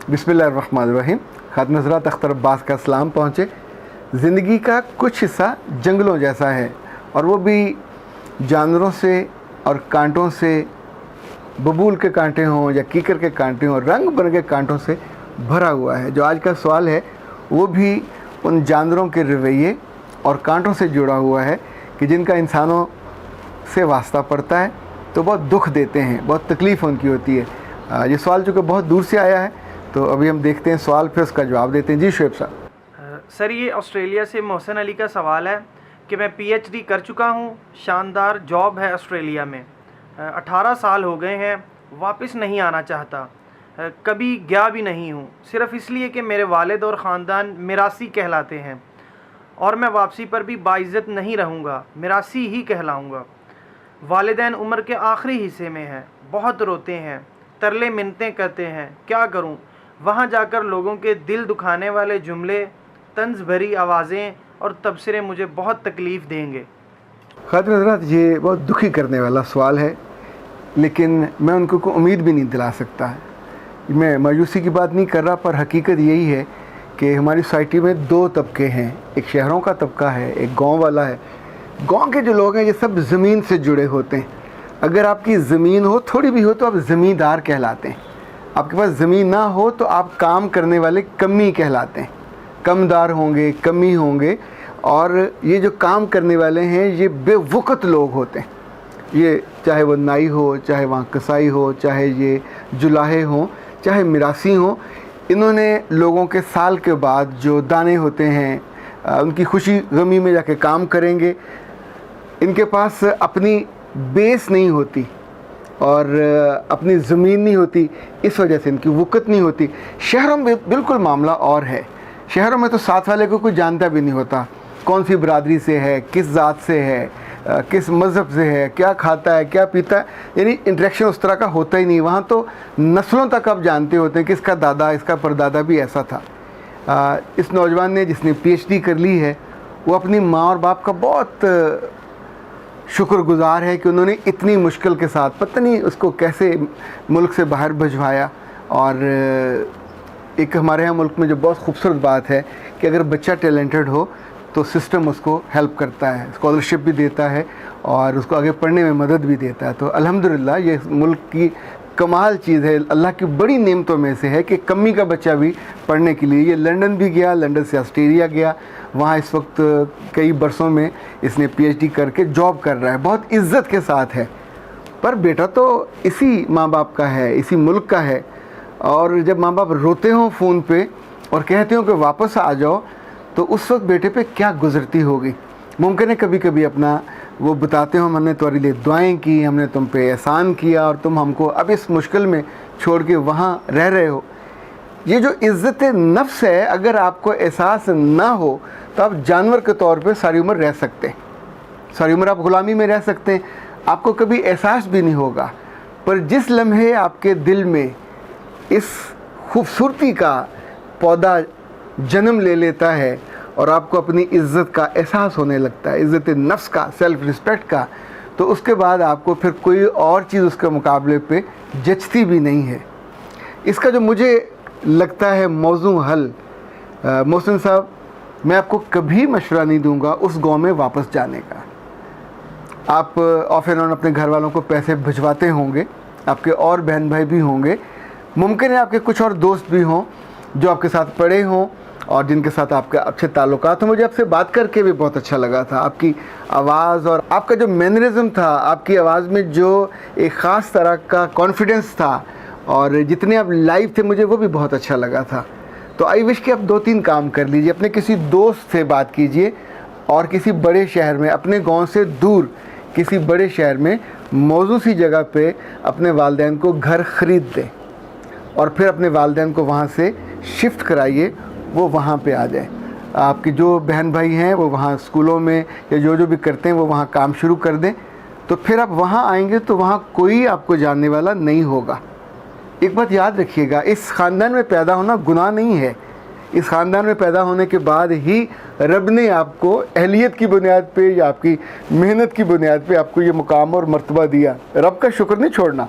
बिस्मिल्लाहिर्रहमानिर्रहीम। खातिन हज़रात, अख्तर अब्बास का सलाम पहुँचे। ज़िंदगी का कुछ हिस्सा जंगलों जैसा है और वो भी जानवरों से और कांटों से, बबूल के कांटे हों या कीकर के कांटे हों, रंग बिरंगे कांटों से भरा हुआ है। जो आज का सवाल है वो भी उन जानवरों के रवैये और कांटों से जुड़ा हुआ है कि जिनका इंसानों से वास्ता पड़ता है तो बहुत दुख देते हैं, बहुत तकलीफ़ उनकी होती है। ये सवाल चूँकि बहुत दूर से आया है तो अभी हम देखते हैं सवाल, फिर उसका जवाब देते हैं। जी शुएब साहब। सर, ये ऑस्ट्रेलिया से मोहसिन अली का सवाल है कि मैं पीएचडी कर चुका हूँ, शानदार जॉब है ऑस्ट्रेलिया में, 18 साल हो गए हैं, वापस नहीं आना चाहता, कभी गया भी नहीं हूँ, सिर्फ़ इसलिए कि मेरे वालिद और ख़ानदान मिरासी कहलाते हैं और मैं वापसी पर भी बाइज़्ज़त नहीं रहूँगा, मिरासी ही कहलाऊँगा। वालिदैन उम्र के आखिरी हिस्से में हैं, बहुत रोते हैं, तरले मिन्नतें करते हैं, क्या करूं? वहां जाकर लोगों के दिल दुखाने वाले जुमले, तंज भरी आवाज़ें और तबसरे मुझे बहुत तकलीफ़ देंगे। खातिन हज़रात, ये बहुत दुखी करने वाला सवाल है, लेकिन मैं उनको को उम्मीद भी नहीं दिला सकता है। मैं मायूसी की बात नहीं कर रहा, पर हकीकत यही है कि हमारी सोसाइटी में दो तबके हैं। एक शहरों का तबका है, एक गाँव वाला है। गांव के जो लोग हैं ये सब ज़मीन से जुड़े होते हैं। अगर आपकी ज़मीन हो, थोड़ी भी हो, तो आप ज़मींदार कहलाते हैं। आपके पास ज़मीन ना हो तो आप काम करने वाले कमी कहलाते हैं। कमदार होंगे, कमी होंगे, और ये जो काम करने वाले हैं ये बेवकूफ़ लोग होते हैं। ये चाहे वो नाई हो, चाहे वहाँ कसाई हो, चाहे ये जुलाहे हों, चाहे मिरासी हों, इन्होंने लोगों के साल के बाद जो दाने होते हैं उनकी खुशी गमी में जाके काम करेंगे। इनके पास अपनी बेस नहीं होती और अपनी ज़मीन नहीं होती, इस वजह से इनकी वक़्त नहीं होती। शहरों में बिल्कुल मामला और है। शहरों में तो साथ वाले को कोई जानता भी नहीं होता, कौन सी बरादरी से है, किस ज़ात से है, किस मज़हब से है, क्या खाता है, क्या पीता है, यानी इंटरेक्शन उस तरह का होता ही नहीं। वहाँ तो नस्लों तक आप जानते होते हैं कि इसका दादा, इसका परदादा भी ऐसा था। इस नौजवान ने, जिसने पीएचडी कर ली है, वो अपनी माँ और बाप का बहुत शुक्रगुज़ार है कि उन्होंने इतनी मुश्किल के साथ, पता नहीं उसको कैसे मुल्क से बाहर भिजवाया। और एक हमारे यहाँ मुल्क में जो बहुत खूबसूरत बात है कि अगर बच्चा टैलेंटेड हो तो सिस्टम उसको हेल्प करता है, स्कॉलरशिप भी देता है और उसको आगे पढ़ने में मदद भी देता है। तो अल्हम्दुलिल्लाह ये मुल्क की कमाल चीज़ है, अल्लाह की बड़ी नेमतों में से है कि कमी का बच्चा भी पढ़ने के लिए ये लंदन भी गया, लंदन से ऑस्ट्रेलिया गया, वहाँ इस वक्त कई बरसों में इसने पीएचडी करके जॉब कर रहा है, बहुत इज़्ज़त के साथ है। पर बेटा तो इसी माँ बाप का है, इसी मुल्क का है। और जब माँ बाप रोते हों फ़ोन पे और कहते हो कि वापस आ जाओ, तो उस वक्त बेटे पे क्या गुज़रती होगी। मुमकिन है कभी कभी अपना वो बताते हो, हमने तुम्हारे लिए दुआएं की, हमने तुम पे एहसान किया और तुम हमको अब इस मुश्किल में छोड़ के वहाँ रह रहे हो। ये जो इज़्ज़त नफ्स है, अगर आपको एहसास ना हो तो आप जानवर के तौर पे सारी उम्र रह सकते हैं, सारी उम्र आप ग़ुलामी में रह सकते हैं, आपको कभी एहसास भी नहीं होगा। पर जिस लम्हे आपके दिल में इस खूबसूरती का पौधा जन्म ले लेता है और आपको अपनी इज़्ज़त का एहसास होने लगता है, इज़्ज़त नफ्स का, सेल्फ़ रिस्पेक्ट का, तो उसके बाद आपको फिर कोई और चीज़ उसके मुकाबले पे जचती भी नहीं है। इसका जो मुझे लगता है मौजू हल, मोहसिन साहब, मैं आपको कभी मशवरा नहीं दूंगा उस गांव में वापस जाने का। आप ऑफ एंड ऑन अपने घर वालों को पैसे भिजवाते होंगे, आपके और बहन भाई भी होंगे, मुमकिन है आपके कुछ और दोस्त भी हों जो आपके साथ पढ़े हों और जिनके साथ आपके अच्छे ताल्लुकात हैं। मुझे आपसे बात करके भी बहुत अच्छा लगा था, आपकी आवाज़ और आपका जो मैनरिज़म था, आपकी आवाज़ में जो एक ख़ास तरह का कॉन्फिडेंस था और जितने आप लाइव थे, मुझे वो भी बहुत अच्छा लगा था। तो आई विश कि आप 2-3 काम कर लीजिए, अपने किसी दोस्त से बात कीजिए और किसी बड़े शहर में, अपने गांव से दूर किसी बड़े शहर में मौजूद सी जगह पे अपने वालिदैन को घर ख़रीद दें और फिर अपने वालिदैन को वहाँ से शिफ्ट कराइए, वो वहाँ पे आ जाए। आपके जो बहन भाई हैं वो वहाँ स्कूलों में या जो भी करते हैं वो वहाँ काम शुरू कर दें, तो फिर आप वहाँ आएंगे तो वहाँ कोई आपको जानने वाला नहीं होगा। एक बात याद रखिएगा, इस ख़ानदान में पैदा होना गुनाह नहीं है। इस ख़ानदान में पैदा होने के बाद ही रब ने आपको अहलियत की बुनियाद पे या आपकी मेहनत की बुनियाद पे आपको ये मुकाम और मर्तबा दिया। रब का शुक्र नहीं छोड़ना।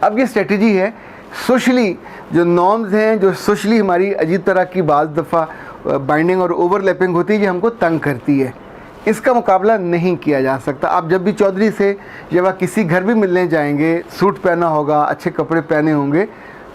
अब ये स्ट्रेटजी है कि सोशली जो नॉर्म्स हैं, जो सोशली हमारी अजीब तरह की बाज़ दफ़ा बाइंडिंग और ओवरलैपिंग होती है, ये हमको तंग करती है। इसका मुकाबला नहीं किया जा सकता। आप जब भी चौधरी से या वह किसी घर भी मिलने जाएंगे, सूट पहना होगा, अच्छे कपड़े पहने होंगे,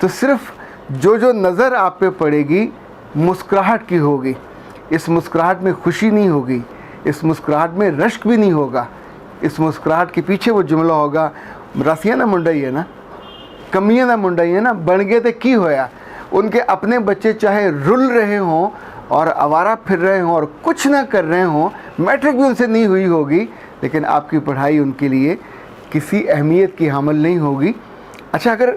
तो सिर्फ जो नज़र आप पे पड़ेगी मुस्कुराहट की होगी। इस मुस्कुराहट में खुशी नहीं होगी, इस मुस्कुराहट में रश्क भी नहीं होगा। इस मुस्कुराहट के पीछे वो जुमला होगा, रसिया ना मुंडा ही है ना, कमियां ना मुंडा ही है ना, बन गए थे की होया। उनके अपने बच्चे चाहे रुल रहे हों और आवारा फिर रहे हों और कुछ ना कर रहे हों, मैट्रिक भी उनसे नहीं हुई होगी, लेकिन आपकी पढ़ाई उनके लिए किसी अहमियत की हामिल नहीं होगी। अच्छा, अगर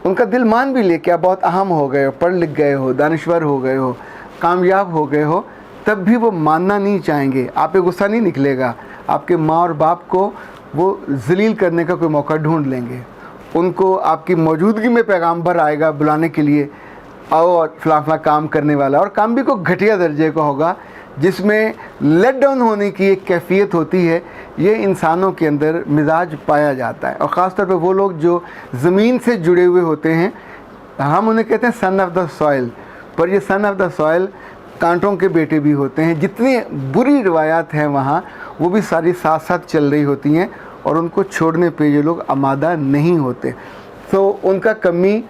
उनका दिल मान भी ले कि आप बहुत अहम हो गए हो, पढ़ लिख गए हो, दानिश्वर हो गए हो, कामयाब हो गए हो, तब भी वो मानना नहीं चाहेंगे। आप पे गुस्सा नहीं निकलेगा। आपके माँ और बाप को वो जलील करने का कोई मौका ढूंढ लेंगे। उनको आपकी मौजूदगी में पैगाम्बर आएगा बुलाने के लिए, आओ और फला काम करने वाला, और काम भी को घटिया दर्जे का होगा जिसमें लेट डाउन होने की एक कैफियत होती है। ये इंसानों के अंदर मिजाज पाया जाता है, और ख़ास तौर पे वो लोग जो ज़मीन से जुड़े हुए होते हैं। हम उन्हें कहते हैं सन ऑफ द सॉइल, पर ये सन ऑफ द सॉइल कांटों के बेटे भी होते हैं। जितनी बुरी रिवायात हैं वहाँ, वो भी सारी साथ साथ चल रही होती हैं, और उनको छोड़ने पे ये लोग आमादा नहीं होते। तो उनका कमी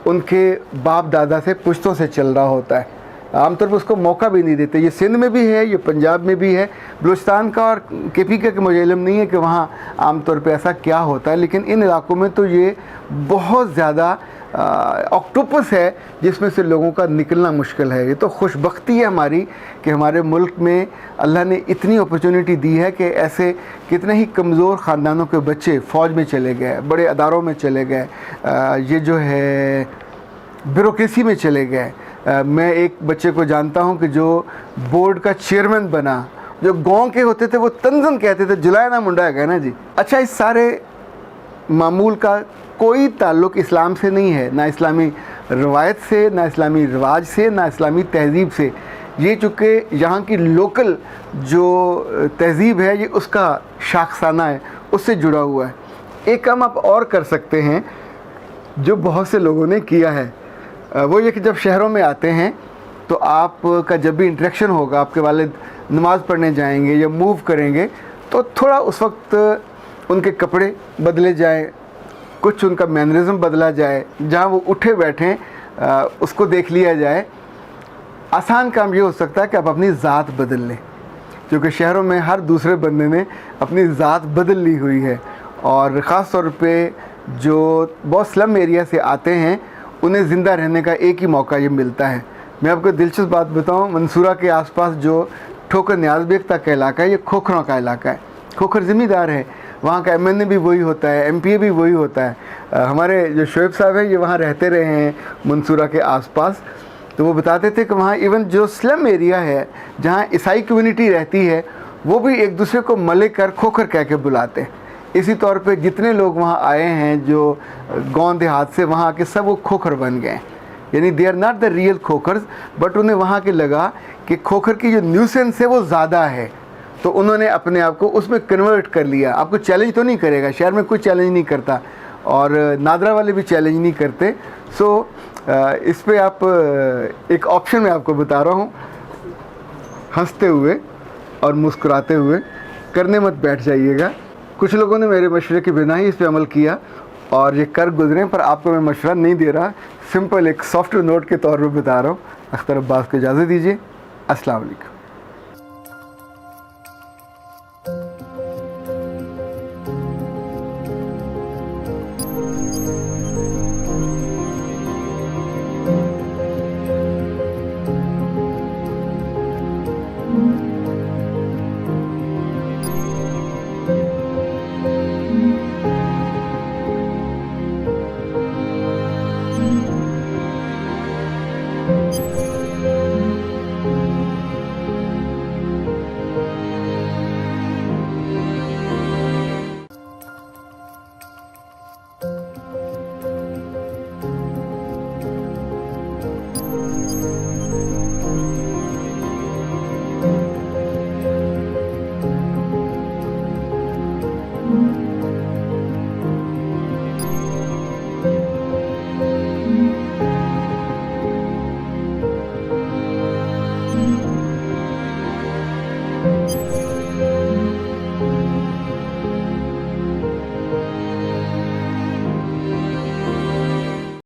उनके बाप दादा से पुश्तों से चल रहा होता है। आमतौर पर उसको मौका भी नहीं देते। ये सिंध में भी है, ये पंजाब में भी है, बलूचिस्तान का और KP का मुझे इल्म नहीं है कि वहाँ आमतौर पे ऐसा क्या होता है, लेकिन इन इलाकों में तो ये बहुत ज़्यादा ऑक्टोपस है जिसमें से लोगों का निकलना मुश्किल है। ये तो खुशबख्ती है हमारी कि हमारे मुल्क में अल्लाह ने इतनी अपॉर्चुनिटी दी है कि ऐसे कितने ही कमज़ोर ख़ानदानों के बच्चे फ़ौज में चले गए, बड़े अदारों में चले गए, ये जो है ब्यूरोक्रेसी में चले गए। मैं एक बच्चे को जानता हूँ कि जो बोर्ड का चेयरमैन बना, जो गांव के होते थे वो तंजन कहते थे, जुलाया ना मुंडा है ना जी। अच्छा, इस सारे मामूल का कोई ताल्लुक़ इस्लाम से नहीं है, ना इस्लामी रवायत से, ना इस्लामी रिवाज से, ना इस्लामी तहज़ीब से। ये चूँकि यहाँ की लोकल जो तहज़ीब है, ये उसका शाखसाना है, उससे जुड़ा हुआ है। एक काम आप और कर सकते हैं जो बहुत से लोगों ने किया है, वो ये कि जब शहरों में आते हैं तो आपका जब भी इंटरेक्शन होगा, आपके वालिद नमाज़ पढ़ने जाएंगे या मूव करेंगे, तो थोड़ा उस वक्त उनके कपड़े बदले जाएं, कुछ उनका मैनरिज्म बदला जाए, जहाँ वो उठे बैठें उसको देख लिया जाए। आसान काम ये हो सकता है कि आप अपनी ज़ात बदल लें, क्योंकि शहरों में हर दूसरे बंदे ने अपनी ज़ात बदल ली हुई है, और ख़ास तौर पे जो बहुत स्लम एरिया से आते हैं उन्हें ज़िंदा रहने का एक ही मौका ये मिलता है। मैं आपको दिलचस्प बात बताऊं, मंसूरा के आसपास जो ठोकर न्याज बेग तक का इलाका है, ये खोखरों का इलाका है। खोखर ज़मींदार है, वहाँ का MNA भी वही होता है, MPA भी वही होता है। हमारे जो शोएब साहब हैं, ये वहाँ रहते रहे हैं मंसूरा के आसपास, तो वो बताते थे कि वहाँ इवन जो स्लम एरिया है जहाँ ईसाई कम्युनिटी रहती है, वो भी एक दूसरे को मले कर खोखर कह के बुलाते हैं। इसी तौर पे जितने लोग वहाँ आए हैं जो गाँव देहात से, वहाँ आके सब वो खोखर बन गए। यानी they are not the real Khokhars, but उन्हें वहाँ के लगा कि खोखर की जो न्यूसेंस है वो ज़्यादा है, तो उन्होंने अपने आप को उसमें कन्वर्ट कर लिया। आपको चैलेंज तो नहीं करेगा, शहर में कोई चैलेंज नहीं करता, और नादरा वाले भी चैलेंज नहीं करते। सो इस पे आप एक ऑप्शन मैं आपको बता रहा हूँ, हंसते हुए और मुस्कुराते हुए, करने मत बैठ जाइएगा। कुछ लोगों ने मेरे मशवरे के बिना ही इस पे अमल किया और ये कर गुजरे, पर आपको मैं मशवरा नहीं दे रहा, सिंपल एक सॉफ्टवेयर नोट के तौर पर बता रहा हूँ। अख्तर अब्बास को इजाज़त दीजिए। अस्सलाम वालेकुम।